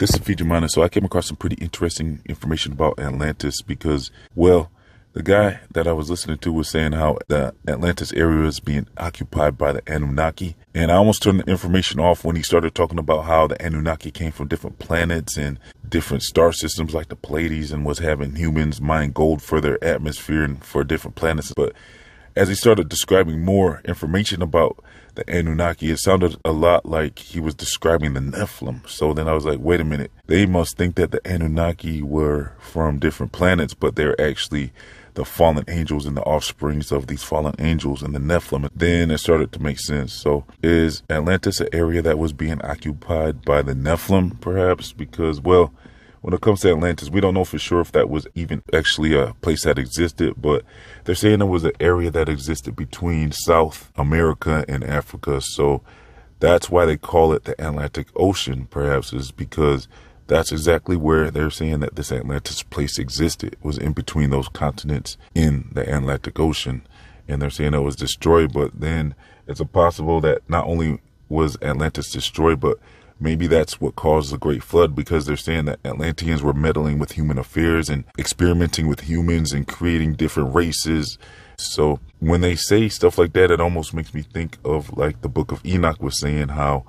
This is Feed Your Mind. So I came across some pretty interesting information about Atlantis because, well, the guy that I was listening to was saying how the Atlantis area is being occupied by the Anunnaki. And I almost turned the information off when he started talking about how the Anunnaki came from different planets and different star systems like the Pleiades and was having humans mine gold for their atmosphere and for different planets. But as he started describing more information about the Anunnaki, it sounded a lot like he was describing the Nephilim. So then I was like, wait a minute, they must think that the Anunnaki were from different planets, but they're actually the fallen angels and the offsprings of these fallen angels and the Nephilim. Then it started to make sense. So is Atlantis an area that was being occupied by the Nephilim, perhaps? Because, well, when it comes to Atlantis, we don't know for sure if that was even actually a place that existed, but they're saying it was an area that existed between South America and Africa. So that's why they call it the Atlantic Ocean, perhaps, is because that's exactly where they're saying that this Atlantis place existed, was in between those continents in the Atlantic Ocean. And they're saying it was destroyed, but then it's possible that not only was Atlantis destroyed, but maybe that's what caused the Great Flood, because they're saying that Atlanteans were meddling with human affairs and experimenting with humans and creating different races. So when they say stuff like that, it almost makes me think of like the Book of Enoch was saying how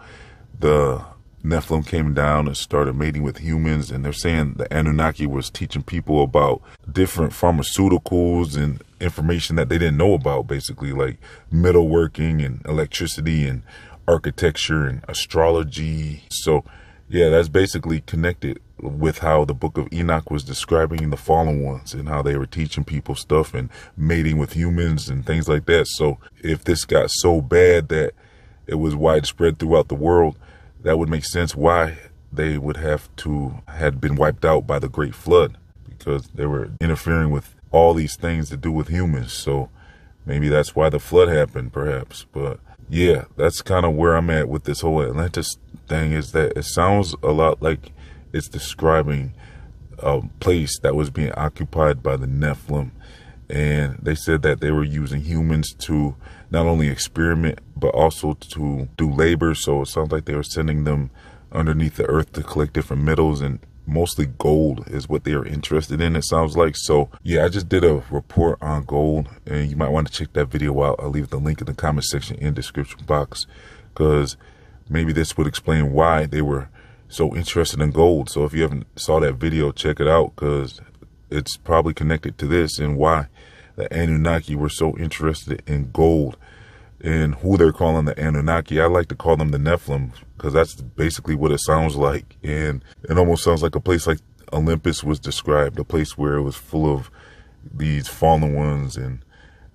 the Nephilim came down and started mating with humans, and they're saying the Anunnaki was teaching people about different pharmaceuticals and information that they didn't know about, basically like metalworking and electricity and architecture and astrology. So yeah, that's basically connected with how the Book of Enoch was describing the fallen ones and how they were teaching people stuff and mating with humans and things like that. So if this got so bad that it was widespread throughout the world, that would make sense why they would had been wiped out by the Great Flood, because they were interfering with all these things to do with humans. So maybe that's why the flood happened, perhaps. But yeah, that's kind of where I'm at with this whole Atlantis thing, is that it sounds a lot like it's describing a place that was being occupied by the Nephilim. And they said that they were using humans to not only experiment, but also to do labor. So it sounds like they were sending them underneath the earth to collect different metals, and mostly gold is what they are interested in, it sounds like. So yeah, I just did a report on gold, and you might want to check that video out. I'll leave the link in the comment section and description box, because maybe this would explain why they were so interested in gold. So if you haven't saw that video, check it out, because it's probably connected to this and why the Anunnaki were so interested in gold and who they're calling the Anunnaki. I like to call them the Nephilim, because that's basically what it sounds like. And it almost sounds like a place like Olympus was described, a place where it was full of these fallen ones. And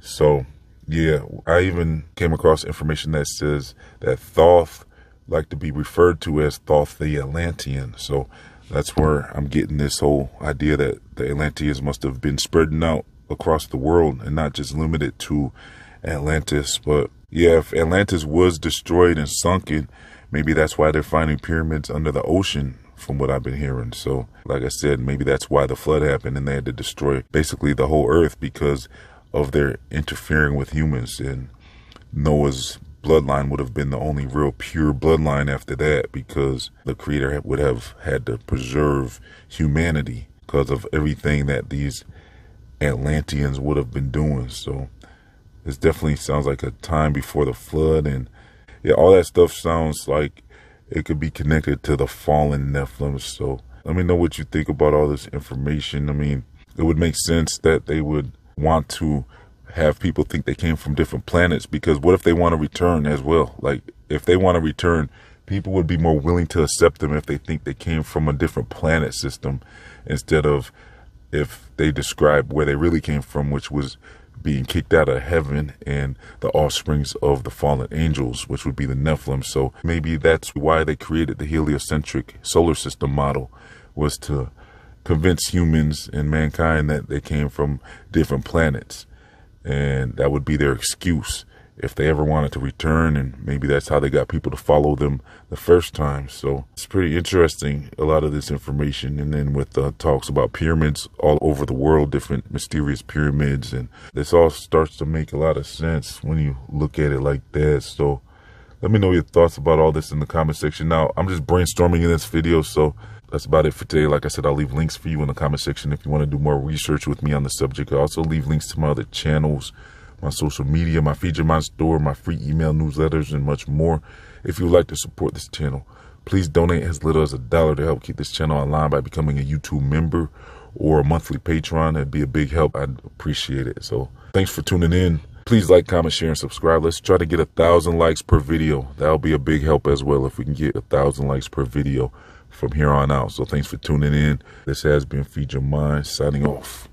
so, yeah, I even came across information that says that Thoth like to be referred to as Thoth the Atlantean. So that's where I'm getting this whole idea that the Atlanteans must have been spreading out across the world and not just limited to Atlantis. But yeah, if Atlantis was destroyed and sunken, maybe that's why they're finding pyramids under the ocean, from what I've been hearing. So like I said, maybe that's why the flood happened and they had to destroy basically the whole earth because of their interfering with humans. And Noah's bloodline would have been the only real pure bloodline after that, because the creator would have had to preserve humanity because of everything that these Atlanteans would have been doing. So this definitely sounds like a time before the flood. And yeah, all that stuff sounds like it could be connected to the fallen Nephilim. So let me know what you think about all this information. I mean, it would make sense that they would want to have people think they came from different planets, because what if they want to return as well? Like, if they want to return, people would be more willing to accept them if they think they came from a different planet system, instead of if they describe where they really came from, which was being kicked out of heaven and the offsprings of the fallen angels, which would be the Nephilim. So maybe that's why they created the heliocentric solar system model, was to convince humans and mankind that they came from different planets. And that would be their excuse if they ever wanted to return. And maybe that's how they got people to follow them the first time. So it's pretty interesting, a lot of this information. And then with talks about pyramids all over the world, different mysterious pyramids. And this all starts to make a lot of sense when you look at it like that. So let me know your thoughts about all this in the comment section. Now, I'm just brainstorming in this video, so that's about it for today. Like I said, I'll leave links for you in the comment section if you want to do more research with me on the subject. I'll also leave links to my other channels, my social media, my Feature Mind store, my free email newsletters, and much more. If you would like to support this channel, please donate as little as $1 to help keep this channel online by becoming a YouTube member or a monthly patron. That'd be a big help. I'd appreciate it. So thanks for tuning in. Please like, comment, share, and subscribe. Let's try to get 1,000 likes per video. That'll be a big help as well if we can get 1,000 likes per video from here on out. So thanks for tuning in. This has been Feed Your Mind, signing off.